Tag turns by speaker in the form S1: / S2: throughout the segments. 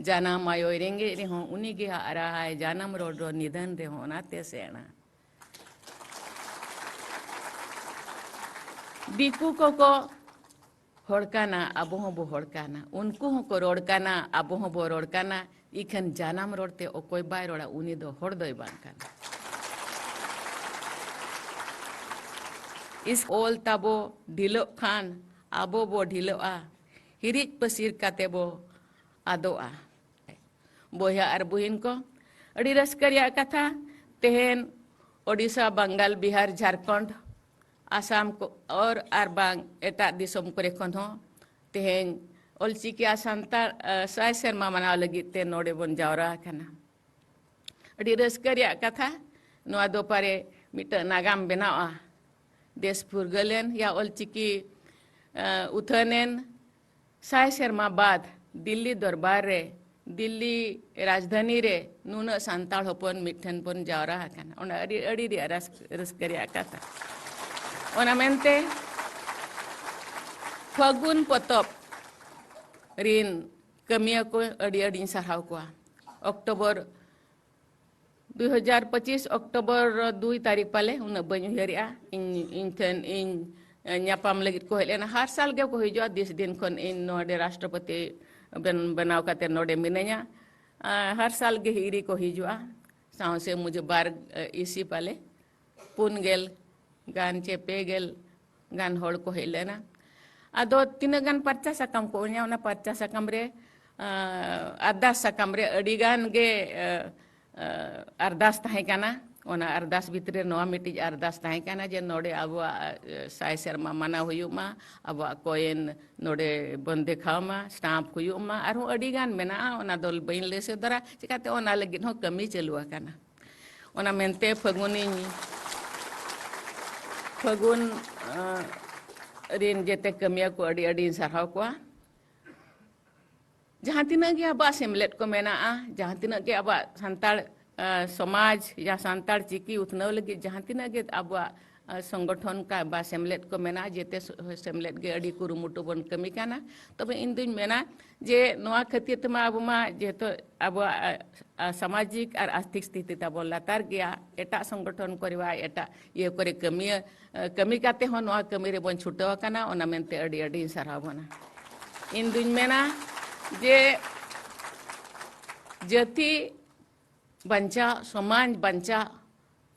S1: जानाम आयो रेंगे रे हो उनी गे रहा है जानम रोड रो निधन रे हो नाते सेना दिकू को होड़काना अबो हो बो होड़काना उनको हो को रोड़काना अबो हो बो रोड़काना इखन जानम रोड़ते ओ कोई बाय रोड़ा उनी दो होड़ दोय बांकाना इस ओल तबो ढिलो खान अबो बो ढिलो आ हिरिज पसीर काते बो आदो आ बोया और बुहिन को अड़ी रस्करिया कथा तेहन ओडिशा बंगाल बिहार झारखंड आसाम को और बांग एटा दिसोम करे खन हो तेहन ओलचिकी सानतार साय सेरमा मनाव लगित ते नोडे बन जावरा कना अड़ी रस्करिया कथा नोआ दो पारे मिटा नागाम बनावा देश फुरगलेन या ओलचिकी उथनेन साय सेरमा बाद दिल्ली दरबार रे दिल्ली राजधानी रे नुना सांताल होपन मिठन पन जावरा हकन ओना अड़ी अड़ी रे रस्करिया कथा ओना मेनते फगुन पतप रिन कमिया को अड़ी अड़ी सराव को अक्टोबर 2025 अक्टोबर 2 तारीख पाले उन बन हरिया इन ठन इन न्यापाम लगित को हेलेना हर साल गे को हिजो 10 दिन खन इन नोडे राष्ट्रपति बनाव काते नोडे मिनया हर साल गे हिरी को हिजुआ साव से मुझे बार इसी पाले पुनगेल गान चे पेगेल गान होड़ को हेलेना अदो तीन गान परचा सकम को न्या ओना परचा सकम रे अरदास सकम रे अड़ी गान गे अरदास ताहे काना ओना अरदास भितरे नोआ मिटी अरदास ताहे काना जे नोडे अब साय सेरमा माना हुयुमा अब कोयन नोडे बन देखावमा स्टाम्प हुयुमा आरो अड़ी गान मेना ओना दोल बइन लेसे दरा चिकाते ओना लगिन हो कमी चलुआ काना ओना मेनते फगुन रिन जेते कमिया को अड़ी अड़ी सरहाव को जहाँ तीना गे अब सेमलेट को मेना जहाँ तीना गे अब संताल समाज या संताल चिकी उतनव लगी जहाँ तीना गे अब संगठन का बा सेमलेट को मेना जेते सेमलेट गे अड़ी कुरुमुटु बन कमी काना तबे इन दिन मेना जे नोआ खतिय तमा अब मा जेतो अब सामाजिक और आर्थिक स्थिति तब लातार गया एटा संगठन करवा एटा ये करे कमी काते हो नोआ कमी रे बन छुटवा काना ओना मेनते अड़ी अड़ी सराव बना इन दिन मेना जे जाति बंचा समाज बंचा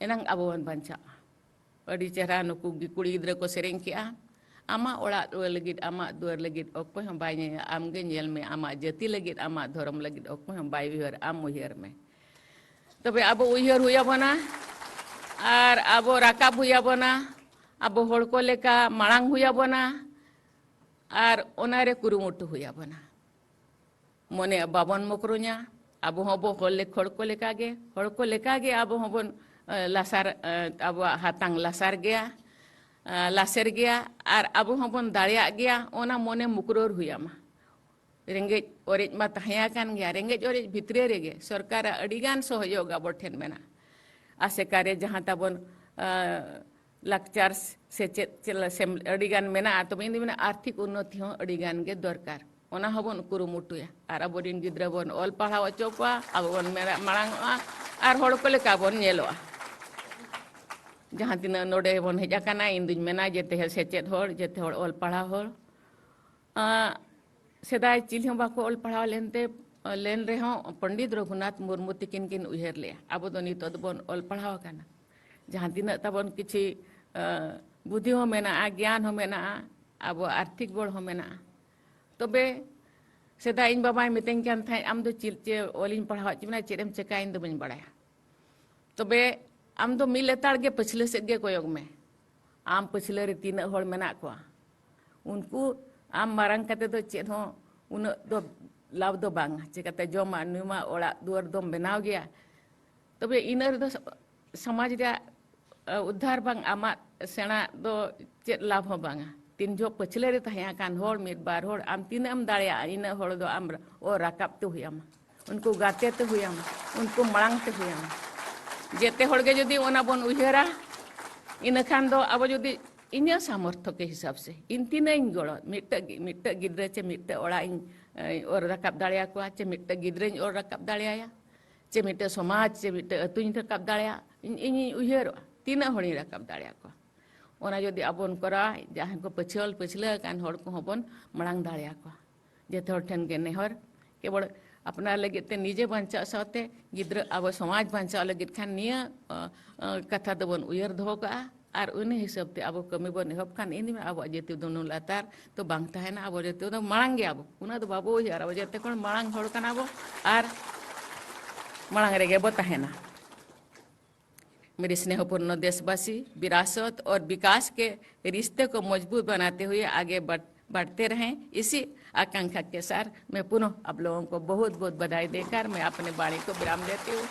S1: एनंग अबोन बंचा अड़ी चेहरा नुकु कुड़ी गिद्रा को सेरेंग किया आमा ओड़ा लगित आमा दुआर लगित ओको हम बाय आमगे नेल में आमा जाति लगित आमा धर्म लगित ओको हम बाय उहर आम उहर में तबे अब उहर हुया बना और अब राकाब हुया बना अब होड़ को लेका मांग हुया बना और ओनारे कुरुमुटु हुया बना मने बाबन मोकरुnya अब हबो होले खोड़ को लेकागे अब हबन लासार अब हातांग लासार गया लासेर गया और अब हबन दाड़िया गया ओना मने मुकरोर हुयामा रेंगे ओरेज मा तहया कान गया रेंगे ओरेज भितरे रेगे सरकार अड़ीगान सहयोग अब ठेन मेना आसे कार्य जहाँ तबन लाकचार से चेत अड़ीगान मेना तब इन मेना आर्थिक उन्नति हो अड़ीगान गे दरकार ओना हबन कुरुमुटुया और अबोरिन गिद्रा बन ऑल पढ़ाव अचोकवा अब बन मेरा मांगवा और होड़ को लेका बन नेलोआ जहाँ तीना नोडे बन हेजा काना इन दिन मेना जेते सेचेत होड़ जेते होड़ ऑल पढ़ाव होड़ सेदाय चिल्ह बाको ऑल पढ़ाव लेनते लेन रे हो पंडित रघुनाथ मुर्मू तिकिन किन उहर ले अब दो नितो बन ऑल पढ़ाव काना जहाँ तीना तबन किछि बुद्धि हो मेना ज्ञान हो मेना अब आर्थिक बड़ हो मेना तबे सेदा इन बाबाई मितें कान थाई आम दो चिलचे ओलिन पढ़ाव चिमना चेरेम चेका इन दो बन बड़ाया तबे आम दो मिल लेताड़ गे पछले से गे कोयोग में आम पछले रे तीन होड़ मेना को उनको आम मारंग कते दो चेद हो उन दो लाभ दो बांग चिकाते जोमा नुमा ओड़ा दुआर दम बनाव गया तबे इनर दो समाज रे उद्धार बांग आमा सेना दो चेद लाभ हो बांगा तीन जो पछले रे तहया कान होड़ मिट बार होड़ आम तीन आम दाड़िया इन होड़ दो आम ओ राकाब तो हुयामा उनको गाते तो हुयामा उनको मांग तो हुयामा जेते होड़ गे जदी ओना बन उहरा इन खान दो अब जदी ᱤᱧᱟᱹᱜ सामर्थ्य के हिसाब से इन तीनᱟᱹᱧ ᱜᱚᱲᱚ ᱢᱤᱫᱴᱟᱹ ᱜᱤᱫᱽᱨᱟᱹ ᱪᱮ ᱢᱤᱫᱴᱟᱹ ᱚᱲᱟᱜ ᱤᱧ ᱚᱨ ᱨᱟᱠᱟᱵ ᱫᱟᱲᱮᱭᱟ ᱠᱚᱣᱟ ᱪᱮ ᱢᱤᱫᱴᱟᱹ ᱜᱤᱫᱽᱨᱟᱹᱧ ᱚᱨ ᱨᱟᱠᱟᱵ ᱫᱟᱲᱮᱭᱟᱭᱟ चे मिट्टे समाज चे मिट्टे अतुኝ रकाब दाड़िया इनी उयहर तीना हड़ी रकाब दाड़िया को ओना जदि आबोन करा जहां को पछल कान हड़ को हबोन मळांग दाड़िया को जेते हड़ ठेन गे नेहर केवल अपना लगे ते निजे बांचा साथे गिद्र अब समाज बांचा लगे खान निया कथा दबोन उयहर दहो का आर उनी हिसाब ते अब कमी बन एहब खान इनी में अब जेते दोनों लातार तो बांग तहेना अब जेते दो मळांग गे अब उना दो बाबू उयहर अब जेते कोन मळांग हड़ काना अब आर मळांग रेगे बो तहेना। मेरे स्नेहपूर्ण देशवासी, विरासत और विकास के रिश्ते को मजबूत बनाते हुए आगे बढ़ते रहें, इसी आकांक्षा के साथ मैं पुनः आप लोगों को बहुत बहुत बधाई देकर मैं अपने वाणी को विराम देती हूँ।